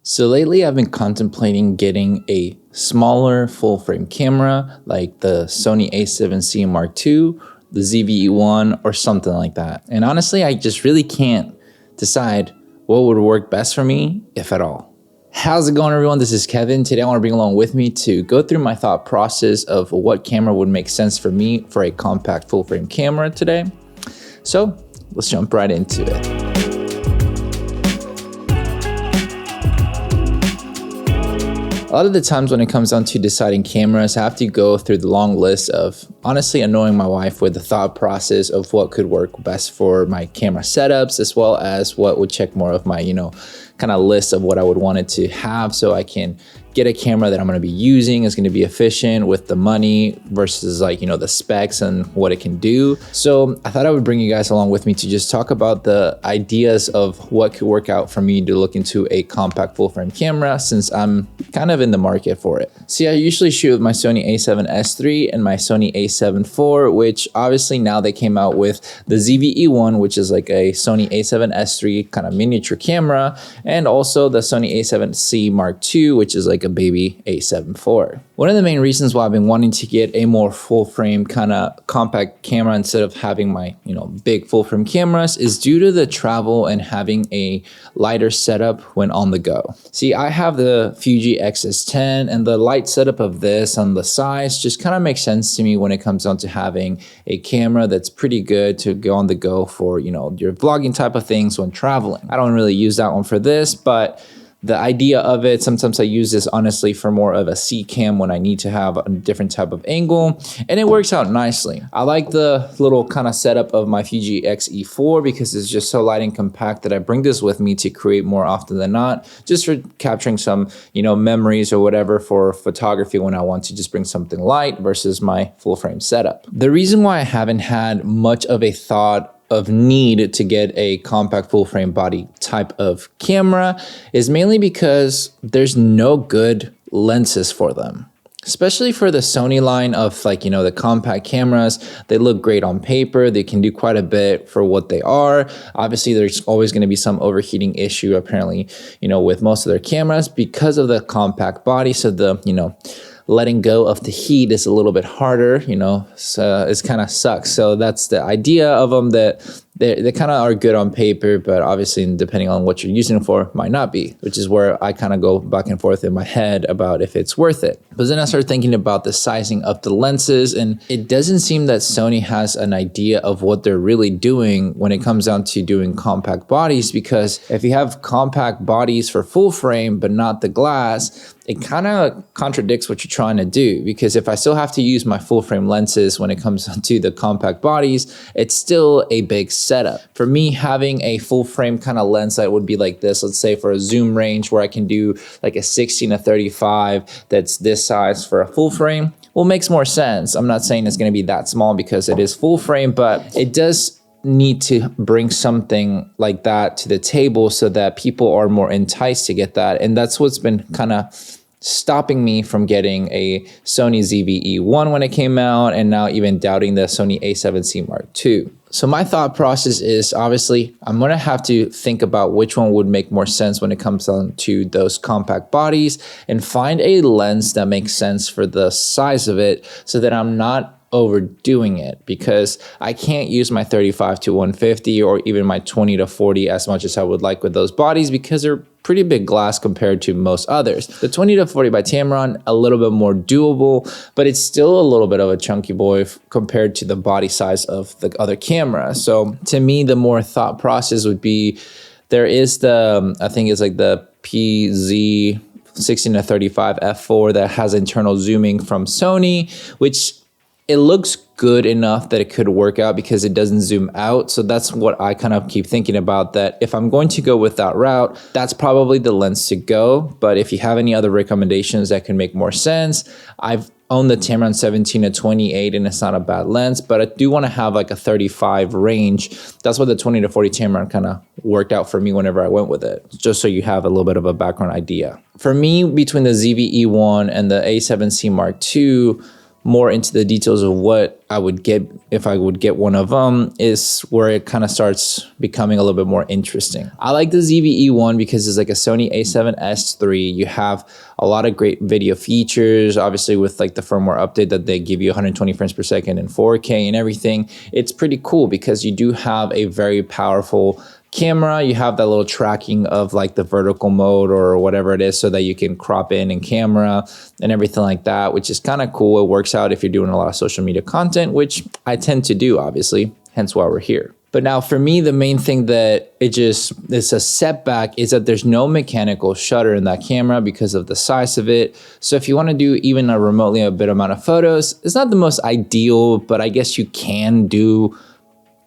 So lately I've been contemplating getting a smaller full frame camera like the Sony A7Cii Mark II, the ZV-E1 or something like that. And honestly, I just really can't decide what would work best for me, if at all. How's it going, everyone? This is Kevin. Today I want to bring along with me to go through my thought process of what camera would make sense for me for a compact full frame camera today. So let's jump right into it. A lot of the times when it comes down to deciding cameras, I have to go through the long list of honestly annoying my wife with the thought process of what could work best for my camera setups, as well as what would check more of my, kind of list of what I would want it to have so I can get a camera that I'm going to be using is going to be efficient with the money versus the specs and what it can do. So I thought I would bring you guys along with me to just talk about the ideas of what could work out for me to look into a compact full frame camera since I'm kind of in the market for it. See, I usually shoot with my Sony a7S III and my Sony a7 IV, which obviously now they came out with the ZV-E1, which is like a Sony a7S III kind of miniature camera, and also the Sony A7Cii Mark II, which is like a baby A7 IV. One of the main reasons why I've been wanting to get a more full frame kind of compact camera instead of having my big full frame cameras is due to the travel and having a lighter setup when on the go. See, I have the Fuji X-S10 and the light setup of this and the size just kind of makes sense to me when it comes down to having a camera that's pretty good to go on the go for your vlogging type of things when traveling. I don't really use that one for this, but the idea of it, sometimes I use this honestly for more of a C cam when I need to have a different type of angle, and it works out nicely. I like the little kind of setup of my Fuji X-E4 because it's just so light and compact that I bring this with me to create more often than not, just for capturing some, memories or whatever for photography when I want to just bring something light versus my full frame setup. The reason why I haven't had much of a thought of need to get a compact full frame body type of camera is mainly because there's no good lenses for them. Especially for the Sony line of the compact cameras. They look great on paper. They can do quite a bit for what they are. Obviously, there's always going to be some overheating issue apparently, with most of their cameras because of the compact body. So the, letting go of the heat is a little bit harder, so it's kind of sucks. So that's the idea of them, that they kind of are good on paper, but obviously depending on what you're using them for might not be, which is where I kind of go back and forth in my head about if it's worth it. But then I started thinking about the sizing of the lenses, and it doesn't seem that Sony has an idea of what they're really doing when it comes down to doing compact bodies, because if you have compact bodies for full frame but not the glass, it kind of contradicts what you're trying to do, because if I still have to use my full frame lenses when it comes to the compact bodies, it's still a big setup. For me, having a full frame kind of lens that would be like this, let's say for a zoom range where I can do like a 16-35 that's this size for a full frame, well, makes more sense. I'm not saying it's going to be that small because it is full frame, but it does need to bring something like that to the table so that people are more enticed to get that. And that's what's been kind of stopping me from getting a Sony ZV-E1 when it came out, and now even doubting the Sony A7Cii Mark II. So my thought process is, obviously, I'm going to have to think about which one would make more sense when it comes down to those compact bodies and find a lens that makes sense for the size of it so that I'm not overdoing it, because I can't use my 35-150 or even my 20-40 as much as I would like with those bodies, because they're pretty big glass compared to most others. The 20-40 by Tamron, a little bit more doable, but it's still a little bit of a chunky boy compared to the body size of the other camera. So to me, the more thought process would be, there is the, I think it's like the PZ 16-35 f4 that has internal zooming from Sony, which it looks good enough that it could work out because it doesn't zoom out. So that's what I kind of keep thinking about, that if I'm going to go with that route, that's probably the lens to go. But if you have any other recommendations that can make more sense, I've owned the Tamron 17-28 and it's not a bad lens, but I do want to have like a 35 range. That's what the 20-40 Tamron kind of worked out for me whenever I went with it, just so you have a little bit of a background idea. For me, between the ZV-E1 and the A7Cii Mark II, more into the details of what I would get if I would get one of them is where it kind of starts becoming a little bit more interesting. I like the ZV-E1 because it's like a Sony A7S III. You have a lot of great video features, obviously with like the firmware update that they give you 120 frames per second and 4K and everything. It's pretty cool because you do have a very powerful camera. You have that little tracking of like the vertical mode or whatever it is so that you can crop in camera and everything like that, which is kind of cool. It works out if you're doing a lot of social media content, which I tend to do, obviously, hence why we're here. But now for me, the main thing that it's a setback is that there's no mechanical shutter in that camera because of the size of it. So if you want to do even a remotely a bit amount of photos, it's not the most ideal, but I guess you can do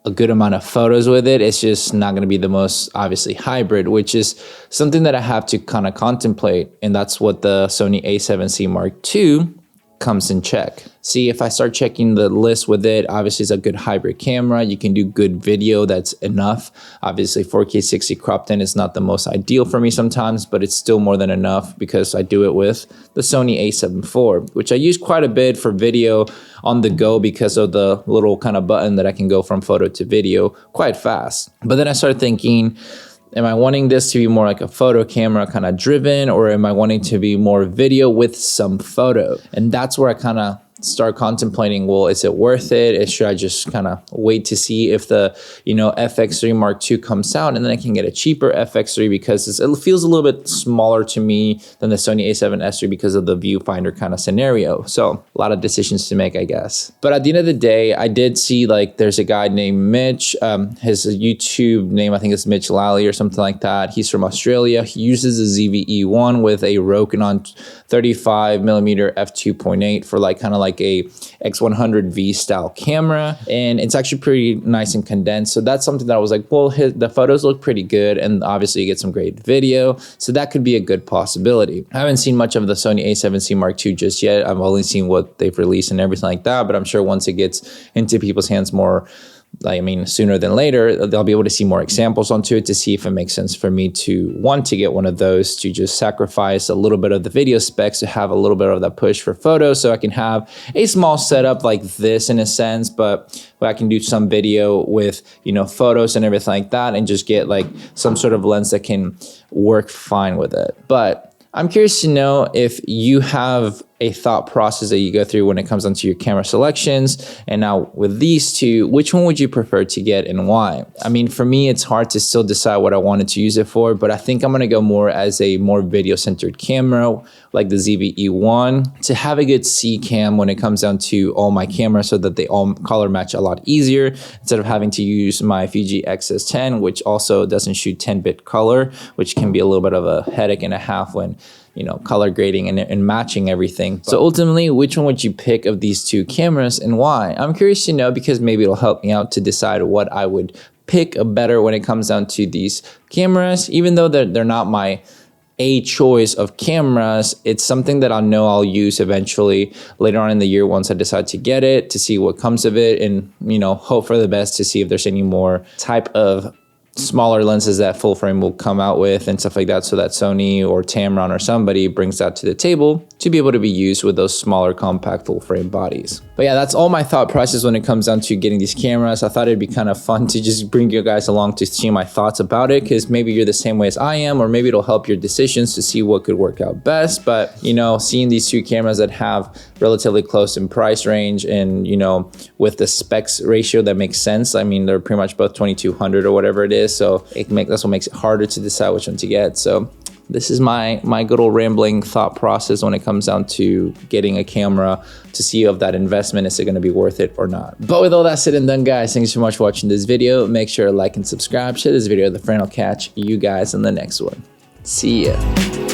a good amount of photos with it. It's just not going to be the most obviously hybrid, which is something that I have to kind of contemplate. And that's what the Sony A7C Mark II comes in check. See, if I start checking the list with it, obviously it's a good hybrid camera. You can do good video, that's enough. Obviously 4K 60 cropped in is not the most ideal for me sometimes, but it's still more than enough because I do it with the Sony A7 IV, which I use quite a bit for video on the go because of the little kind of button that I can go from photo to video quite fast. But then I started thinking, am I wanting this to be more like a photo camera kind of driven, or am I wanting to be more video with some photo? And that's where I kind of start contemplating, well, is it worth it? Should I just kind of wait to see if the, FX3 Mark II comes out and then I can get a cheaper FX3 because it feels a little bit smaller to me than the Sony A7S III because of the viewfinder kind of scenario. So a lot of decisions to make, I guess. But at the end of the day, I did see like there's a guy named Mitch, his YouTube name, I think it's Mitch Lally or something like that. He's from Australia. He uses a ZV-E1 with a Rokinon 35mm f2.8 for like kind of like a X100V style camera, and it's actually pretty nice and condensed. So that's something that I was like, well, the photos look pretty good, and obviously you get some great video, so that could be a good possibility. I haven't seen much of the Sony A7C Mark II just yet. I've only seen what they've released and everything like that, but I'm sure once it gets into people's hands more, sooner than later, they'll be able to see more examples onto it to see if it makes sense for me to want to get one of those, to just sacrifice a little bit of the video specs to have a little bit of that push for photos, so I can have a small setup like this in a sense, but I can do some video with, photos and everything like that, and just get like some sort of lens that can work fine with it. But I'm curious to know if you have a thought process that you go through when it comes onto your camera selections. And now with these two, which one would you prefer to get and why? I mean, for me, it's hard to still decide what I wanted to use it for, but I think I'm gonna go more as a more video-centered camera, like the ZV-E1, to have a good C cam when it comes down to all my cameras so that they all color match a lot easier, instead of having to use my Fuji X-S10, which also doesn't shoot 10-bit color, which can be a little bit of a headache and a half when color grading and matching everything. So ultimately, which one would you pick of these two cameras and why? I'm curious to know because maybe it'll help me out to decide what I would pick better when it comes down to these cameras. Even though they're not my A choice of cameras, it's something that I know I'll use eventually later on in the year once I decide to get it, to see what comes of it, and hope for the best to see if there's any more type of smaller lenses that full frame will come out with and stuff like that, so that Sony or Tamron or somebody brings that to the table to be able to be used with those smaller compact full frame bodies. But yeah, that's all my thought process when it comes down to getting these cameras. I thought it'd be kind of fun to just bring you guys along to see my thoughts about it, because maybe you're the same way as I am, or maybe it'll help your decisions to see what could work out best. But seeing these two cameras that have relatively close in price range and with the specs ratio that makes sense. I mean, they're pretty much both 2200 or whatever it is, so that's what makes it harder to decide which one to get. So this is my good old rambling thought process when it comes down to getting a camera, to see if that investment is going to be worth it or not. But with all that said and done, guys, thanks so much for watching this video. Make sure to like and subscribe, share this video with a friend. I'll catch you guys in the next one. See ya.